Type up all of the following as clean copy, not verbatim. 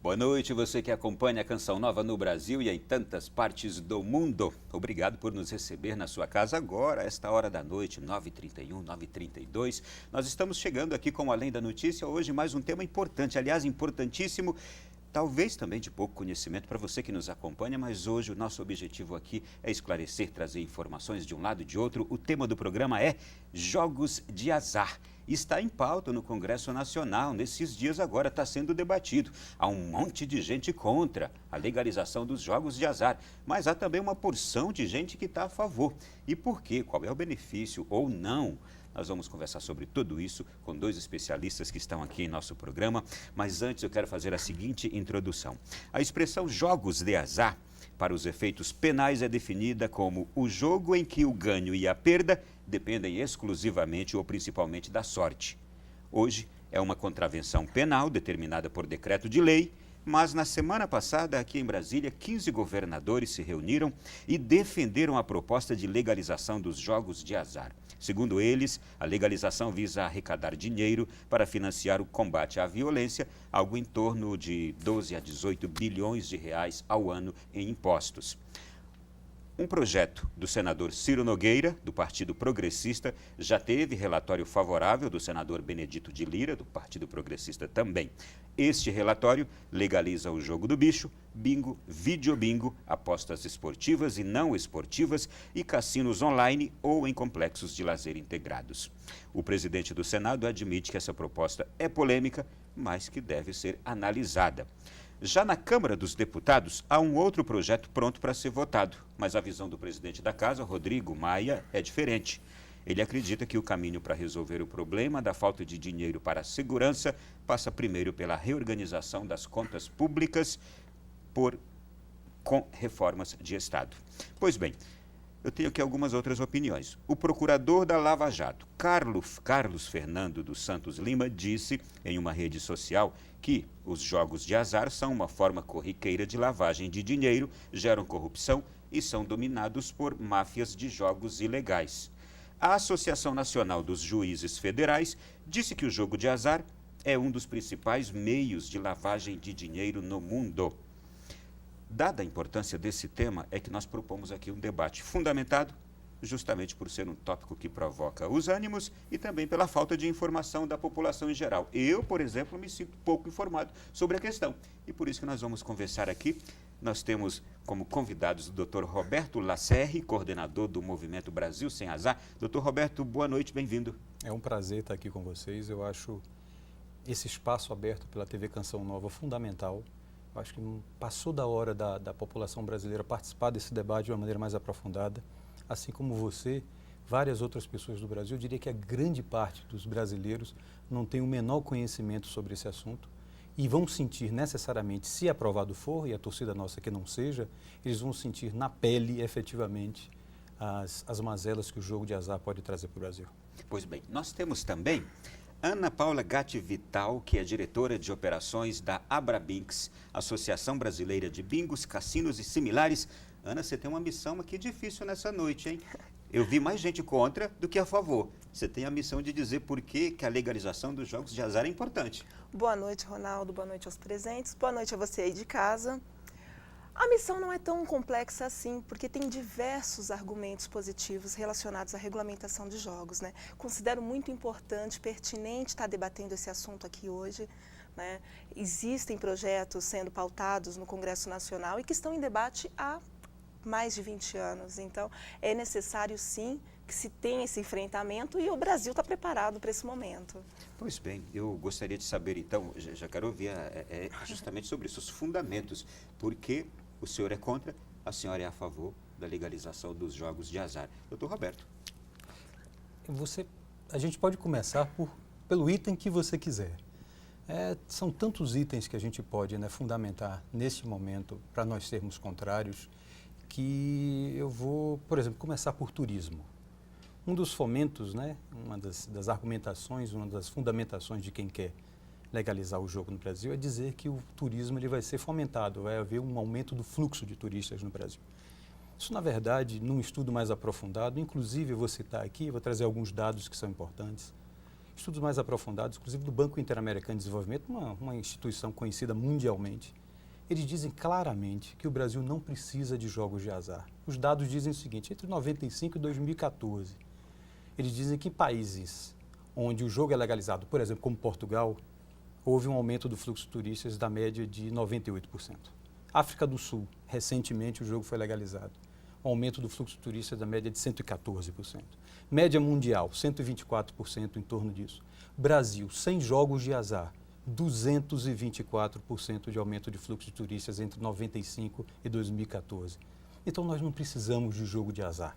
Boa noite, você que acompanha a Canção Nova no Brasil e em tantas partes do mundo. Obrigado por nos receber na sua casa agora, a esta hora da noite, 9h31, 9h32. Nós estamos chegando aqui com Além da Notícia, hoje mais um tema importante, aliás, importantíssimo, talvez também de pouco conhecimento para você que nos acompanha, mas hoje o nosso objetivo aqui é esclarecer, trazer informações de um lado e de outro. O tema do programa é Jogos de Azar. Está em pauta no Congresso Nacional, nesses dias agora está sendo debatido. Há um monte de gente contra a legalização dos jogos de azar, mas há também uma porção de gente que está a favor. E por quê? Qual é o benefício ou não? Nós vamos conversar sobre tudo isso com dois especialistas que estão aqui em nosso programa, mas antes eu quero fazer a seguinte introdução. A expressão jogos de azar, para os efeitos penais, é definida como o jogo em que o ganho e a perda dependem exclusivamente ou principalmente da sorte. Hoje é uma contravenção penal determinada por decreto de lei, mas na semana passada, aqui em Brasília, 15 governadores se reuniram e defenderam a proposta de legalização dos jogos de azar. Segundo eles, a legalização visa arrecadar dinheiro para financiar o combate à violência, algo em torno de 12 a 18 bilhões de reais ao ano em impostos. Um projeto do senador Ciro Nogueira, do Partido Progressista, já teve relatório favorável do senador Benedito de Lira, do Partido Progressista também. Este relatório legaliza o jogo do bicho, bingo, videobingo, apostas esportivas e não esportivas e cassinos online ou em complexos de lazer integrados. O presidente do Senado admite que essa proposta é polêmica, mas que deve ser analisada. Já na Câmara dos Deputados, há um outro projeto pronto para ser votado, mas a visão do presidente da Casa, Rodrigo Maia, é diferente. Ele acredita que o caminho para resolver o problema da falta de dinheiro para a segurança passa primeiro pela reorganização das contas públicas com reformas de Estado. Pois bem, eu tenho aqui algumas outras opiniões. O procurador da Lava Jato, Carlos Fernando dos Santos Lima, disse em uma rede social que os jogos de azar são uma forma corriqueira de lavagem de dinheiro, geram corrupção e são dominados por máfias de jogos ilegais. A Associação Nacional dos Juízes Federais disse que o jogo de azar é um dos principais meios de lavagem de dinheiro no mundo. Dada a importância desse tema, é que nós propomos aqui um debate fundamentado, justamente por ser um tópico que provoca os ânimos e também pela falta de informação da população em geral. Eu, por exemplo, me sinto pouco informado sobre a questão. E por isso que nós vamos conversar aqui. Nós temos como convidados o Dr. Roberto Lacerre, coordenador do Movimento Brasil Sem Azar. Dr. Roberto, boa noite, bem-vindo. É um prazer estar aqui com vocês. Eu acho esse espaço aberto pela TV Canção Nova fundamental. Eu acho que passou da hora da população brasileira participar desse debate de uma maneira mais aprofundada. Assim como você, várias outras pessoas do Brasil, eu diria que a grande parte dos brasileiros não tem o menor conhecimento sobre esse assunto e vão sentir necessariamente, se aprovado for, e a torcida nossa que não seja, eles vão sentir na pele, efetivamente, as mazelas que o jogo de azar pode trazer para o Brasil. Pois bem, nós temos também Ana Paula Gatti Vital, que é diretora de operações da Abrabinks, Associação Brasileira de Bingos, Cassinos e Similares. Ana, você tem uma missão aqui difícil nessa noite, hein? Eu vi mais gente contra do que a favor. Você tem a missão de dizer por que a legalização dos jogos de azar é importante. Boa noite, Ronaldo. Boa noite aos presentes. Boa noite a você aí de casa. A missão não é tão complexa assim, porque tem diversos argumentos positivos relacionados à regulamentação de jogos, né? Considero muito importante, pertinente estar debatendo esse assunto aqui hoje, né? Existem projetos sendo pautados no Congresso Nacional e que estão em debate há mais de 20 anos. Então, é necessário, sim, que se tenha esse enfrentamento e o Brasil está preparado para esse momento. Pois bem, eu gostaria de saber, então, já quero ouvir justamente sobre isso, os fundamentos. Por que o senhor é contra, a senhora é a favor da legalização dos jogos de azar? Doutor Roberto. A gente pode começar pelo item que você quiser. São tantos itens que a gente pode fundamentar neste momento para nós sermos contrários, que eu vou, por exemplo, começar por turismo. Um dos fomentos, uma das argumentações, uma das fundamentações de quem quer legalizar o jogo no Brasil é dizer que o turismo ele vai ser fomentado, vai haver um aumento do fluxo de turistas no Brasil. Isso, na verdade, num estudo mais aprofundado, inclusive eu vou citar aqui, vou trazer alguns dados que são importantes. estudos mais aprofundados, inclusive do Banco Interamericano de Desenvolvimento, uma instituição conhecida mundialmente, eles dizem claramente que o Brasil não precisa de jogos de azar. Os dados dizem o seguinte, entre 95 e 2014, eles dizem que em países onde o jogo é legalizado, por exemplo, como Portugal, houve um aumento do fluxo de turistas da média de 98%. África do Sul, recentemente o jogo foi legalizado. Um aumento do fluxo de turistas da média de 114%. Média mundial, 124% em torno disso. Brasil, sem jogos de azar, 224% de aumento de fluxo de turistas entre 95 e 2014. Então nós não precisamos de jogo de azar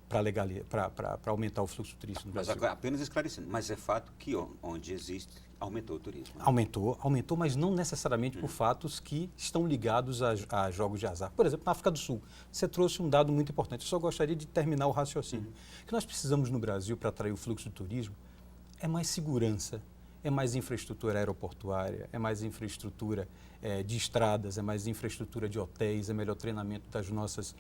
para aumentar o fluxo turístico no Brasil. Mas apenas esclarecendo, mas é fato que onde existe, aumentou o turismo. Né? Aumentou, mas não necessariamente por fatos que estão ligados a jogos de azar. Por exemplo, na África do Sul, você trouxe um dado muito importante. Eu só gostaria de terminar o raciocínio. O que nós precisamos no Brasil para atrair o fluxo de turismo é mais segurança, é mais infraestrutura aeroportuária, é mais infraestrutura de estradas, é mais infraestrutura de hotéis, é melhor treinamento das nossas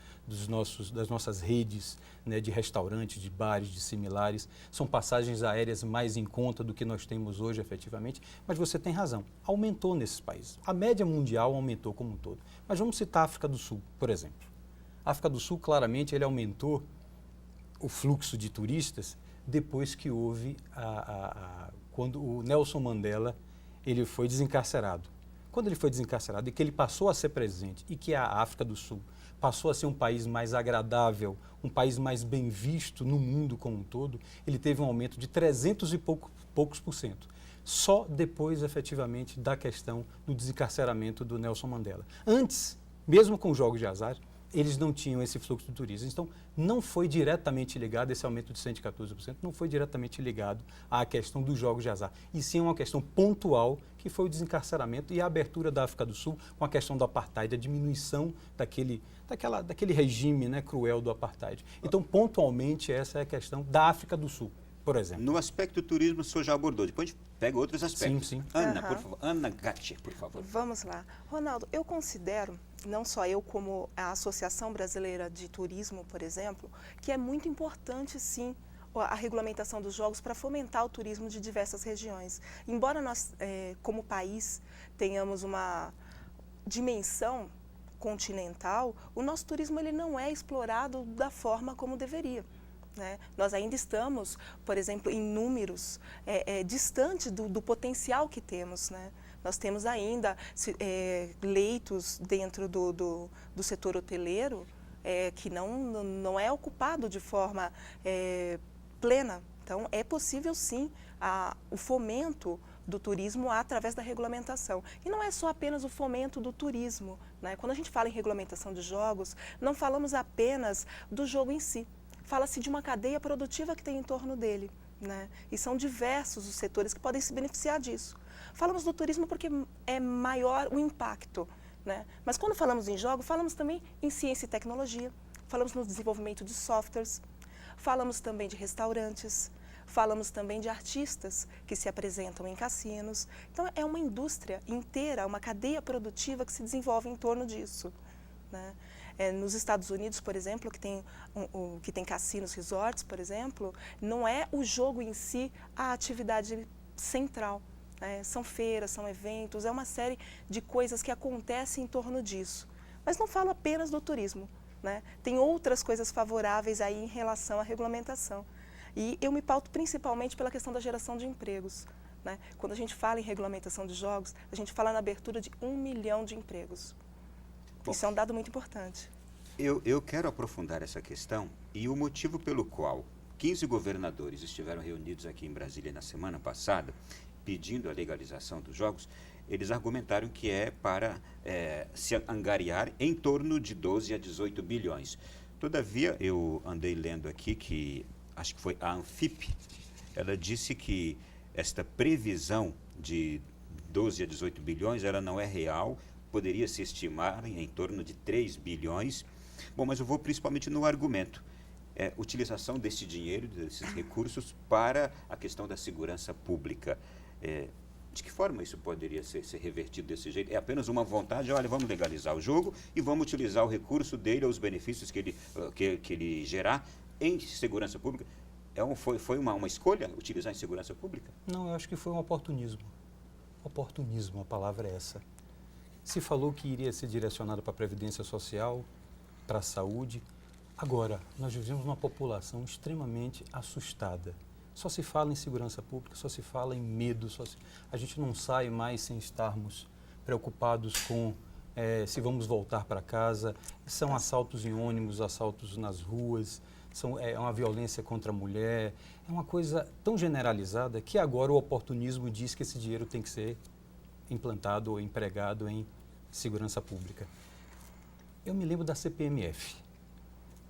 redes, né, de restaurantes, de bares, de similares. São passagens aéreas mais em conta do que nós temos hoje, efetivamente. Mas você tem razão, aumentou nesses países. A média mundial aumentou como um todo. Mas vamos citar a África do Sul, por exemplo. A África do Sul, claramente, ele aumentou o fluxo de turistas depois que houve quando o Nelson Mandela ele foi desencarcerado. Quando ele foi desencarcerado e que ele passou a ser presidente e que a África do Sul passou a ser um país mais agradável, um país mais bem visto no mundo como um todo, ele teve um aumento de 300 e poucos por cento. Só depois, efetivamente, da questão do desencarceramento do Nelson Mandela. Antes, mesmo com os jogos de azar, eles não tinham esse fluxo de turistas. Então, não foi diretamente ligado, esse aumento de 114%, não foi diretamente ligado à questão dos jogos de azar. E sim uma questão pontual, que foi o desencarceramento e a abertura da África do Sul com a questão do apartheid, a diminuição daquele regime, né, cruel do apartheid. Então, pontualmente, essa é a questão da África do Sul, por exemplo. No aspecto do turismo, o senhor já abordou. Depois a gente pega outros aspectos. Sim. Ana, por favor. Ana Gatti, por favor. Vamos lá. Ronaldo, eu considero, não só eu como a Associação Brasileira de Turismo, por exemplo, que é muito importante, sim, a regulamentação dos jogos para fomentar o turismo de diversas regiões. Embora nós, como país, tenhamos uma dimensão continental, o nosso turismo ele não é explorado da forma como deveria. Né? Nós ainda estamos, por exemplo, em números distantes do potencial que temos. Né? Nós temos ainda leitos dentro do setor hoteleiro que não é ocupado de forma plena. Então, é possível sim o fomento do turismo através da regulamentação. E não é só apenas o fomento do turismo. Né? Quando a gente fala em regulamentação de jogos, não falamos apenas do jogo em si. Fala-se de uma cadeia produtiva que tem em torno dele. Né? E são diversos os setores que podem se beneficiar disso. Falamos do turismo porque é maior o impacto. Né? Mas quando falamos em jogo, falamos também em ciência e tecnologia, falamos no desenvolvimento de softwares, falamos também de restaurantes, falamos também de artistas que se apresentam em cassinos. Então, é uma indústria inteira, uma cadeia produtiva que se desenvolve em torno disso. Né? Nos Estados Unidos, por exemplo, que tem cassinos, resorts, por exemplo, não é o jogo em si a atividade central. São feiras, são eventos, é uma série de coisas que acontecem em torno disso. Mas não falo apenas do turismo. Né? Tem outras coisas favoráveis aí em relação à regulamentação. E eu me pauto principalmente pela questão da geração de empregos. Né? Quando a gente fala em regulamentação de jogos, a gente fala na abertura de 1 milhão de empregos. Bom, isso é um dado muito importante. Eu quero aprofundar essa questão e o motivo pelo qual 15 governadores estiveram reunidos aqui em Brasília na semana passada, pedindo a legalização dos jogos, eles argumentaram que é para se angariar em torno de 12 a 18 bilhões. Todavia, eu andei lendo aqui que, acho que foi a Anfip, ela disse que esta previsão de 12 a 18 bilhões, ela não é real, poderia se estimar em torno de 3 bilhões. Bom, mas eu vou principalmente no argumento. Utilização desse dinheiro, desses recursos para a questão da segurança pública. De que forma isso poderia ser revertido desse jeito? É apenas uma vontade, olha, vamos legalizar o jogo e vamos utilizar o recurso dele, os benefícios que ele gerar em segurança pública. Foi uma escolha utilizar em segurança pública? Não, eu acho que foi um oportunismo. Oportunismo, a palavra é essa. Se falou que iria ser direcionado para a Previdência Social, para a saúde. Agora, nós vivemos uma população extremamente assustada. Só se fala em segurança pública, só se fala em medo. A gente não sai mais sem estarmos preocupados com se vamos voltar para casa. São assaltos em ônibus, assaltos nas ruas, é uma violência contra a mulher. É uma coisa tão generalizada que agora o oportunismo diz que esse dinheiro tem que ser implantado ou empregado em segurança pública. Eu me lembro da CPMF.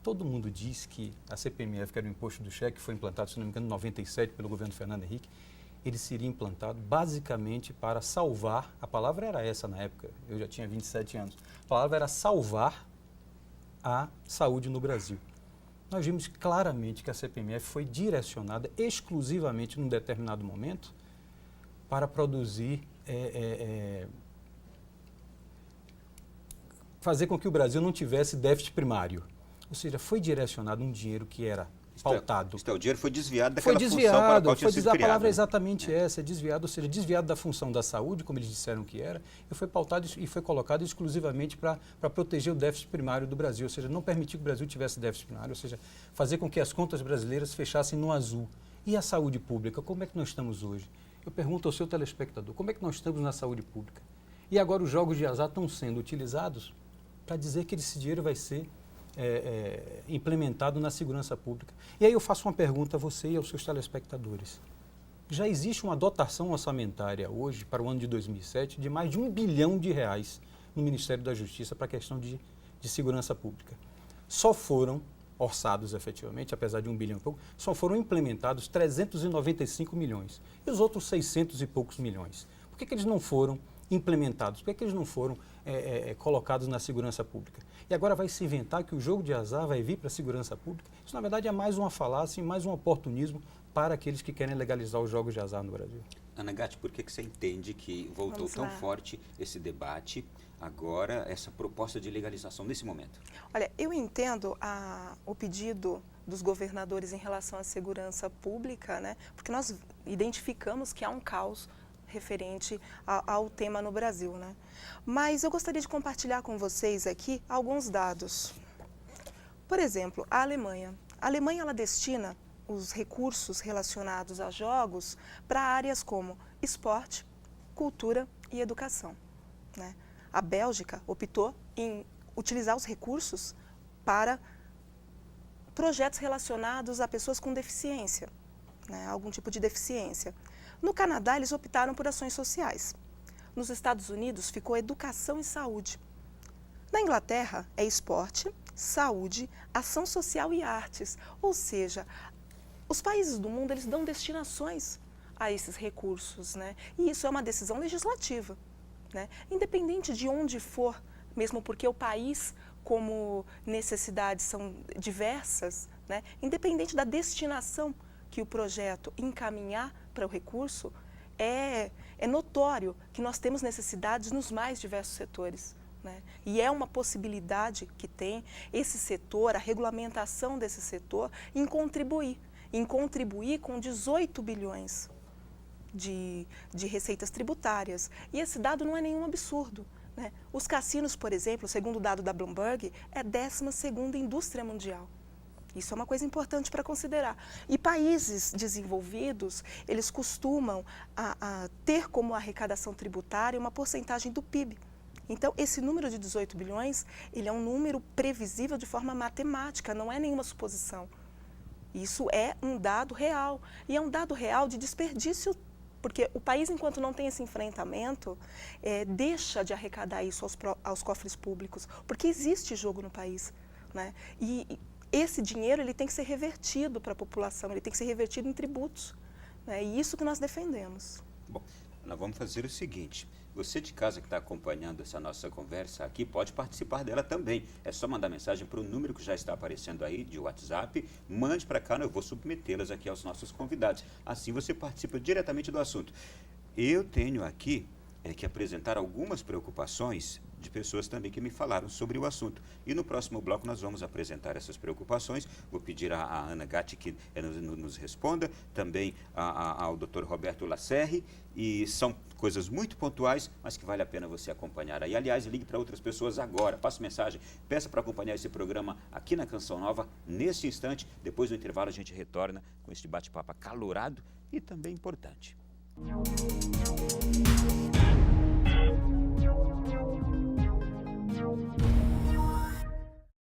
Todo mundo diz que a CPMF, que era o imposto do cheque, foi implantado, se não me engano, em 97 pelo governo Fernando Henrique. Ele seria implantado basicamente para salvar, a palavra era essa na época, eu já tinha 27 anos, a palavra era salvar a saúde no Brasil. Nós vimos claramente que a CPMF foi direcionada exclusivamente num determinado momento para produzir, fazer com que o Brasil não tivesse déficit primário. Ou seja, foi direcionado um dinheiro que era pautado. O dinheiro foi desviado daquela função para a qual tinha sido criado. A palavra é exatamente essa, desviado, ou seja, desviado da função da saúde, como eles disseram que era, e foi pautado e foi colocado exclusivamente para proteger o déficit primário do Brasil, ou seja, não permitir que o Brasil tivesse déficit primário, ou seja, fazer com que as contas brasileiras fechassem no azul. E a saúde pública, como é que nós estamos hoje? Eu pergunto ao seu telespectador, como é que nós estamos na saúde pública? E agora os jogos de azar estão sendo utilizados para dizer que esse dinheiro vai ser implementado na segurança pública. E aí eu faço uma pergunta a você e aos seus telespectadores. Já existe uma dotação orçamentária hoje, para o ano de 2007, de mais de R$1 bilhão no Ministério da Justiça para a questão de segurança pública. Só foram orçados efetivamente, apesar de 1 bilhão e pouco, só foram implementados 395 milhões. E os outros 600 e poucos milhões? Por que eles não foram implementados? Por que eles não foram colocados na segurança pública? E agora vai se inventar que o jogo de azar vai vir para a segurança pública? Isso, na verdade, é mais uma falácia e mais um oportunismo para aqueles que querem legalizar os jogos de azar no Brasil. Ana Gatti, por que você entende que voltou tão forte esse debate agora, essa proposta de legalização nesse momento? Olha, eu entendo o pedido dos governadores em relação à segurança pública, né? Porque nós identificamos que há um caos referente ao tema no Brasil, né? Mas eu gostaria de compartilhar com vocês aqui alguns dados. Por exemplo, a Alemanha. A Alemanha, ela destina os recursos relacionados a jogos para áreas como esporte, cultura e educação, né? A Bélgica optou em utilizar os recursos para projetos relacionados a pessoas com deficiência, né? Algum tipo de deficiência. No Canadá, eles optaram por ações sociais. Nos Estados Unidos, ficou educação e saúde. Na Inglaterra, é esporte, saúde, ação social e artes. Ou seja, os países do mundo, eles dão destinações a esses recursos, né? E isso é uma decisão legislativa, né? Independente de onde for, mesmo porque o país, como necessidades são diversas, né? Independente da destinação que o projeto encaminhar para o recurso, é notório que nós temos necessidades nos mais diversos setores, né? E é uma possibilidade que tem esse setor, a regulamentação desse setor, em contribuir com 18 bilhões de receitas tributárias. E esse dado não é nenhum absurdo, né? Os cassinos, por exemplo, segundo o dado da Bloomberg, é a 12ª indústria mundial. Isso é uma coisa importante para considerar. E países desenvolvidos, eles costumam ter como arrecadação tributária uma porcentagem do PIB. Então, esse número de 18 bilhões, ele é um número previsível de forma matemática, não é nenhuma suposição. Isso é um dado real. E é um dado real de desperdício, porque o país, enquanto não tem esse enfrentamento, deixa de arrecadar isso aos cofres públicos, porque existe jogo no país, né? E esse dinheiro, ele tem que ser revertido para a população, ele tem que ser revertido em tributos, né? E isso que nós defendemos. Bom, nós vamos fazer o seguinte, você de casa que está acompanhando essa nossa conversa aqui, pode participar dela também. É só mandar mensagem para o número que já está aparecendo aí, de WhatsApp, mande para cá, eu vou submetê-las aqui aos nossos convidados. Assim você participa diretamente do assunto. Eu tenho aqui que apresentar algumas preocupações de pessoas também que me falaram sobre o assunto. E no próximo bloco nós vamos apresentar essas preocupações. Vou pedir a Ana Gatti que nos responda, também ao Dr. Roberto Lacerre, e são coisas muito pontuais, mas que vale a pena você acompanhar aí. Aliás, ligue para outras pessoas agora, passe mensagem, peça para acompanhar esse programa aqui na Canção Nova, nesse instante. Depois do intervalo a gente retorna com esse bate-papo acalorado e também importante.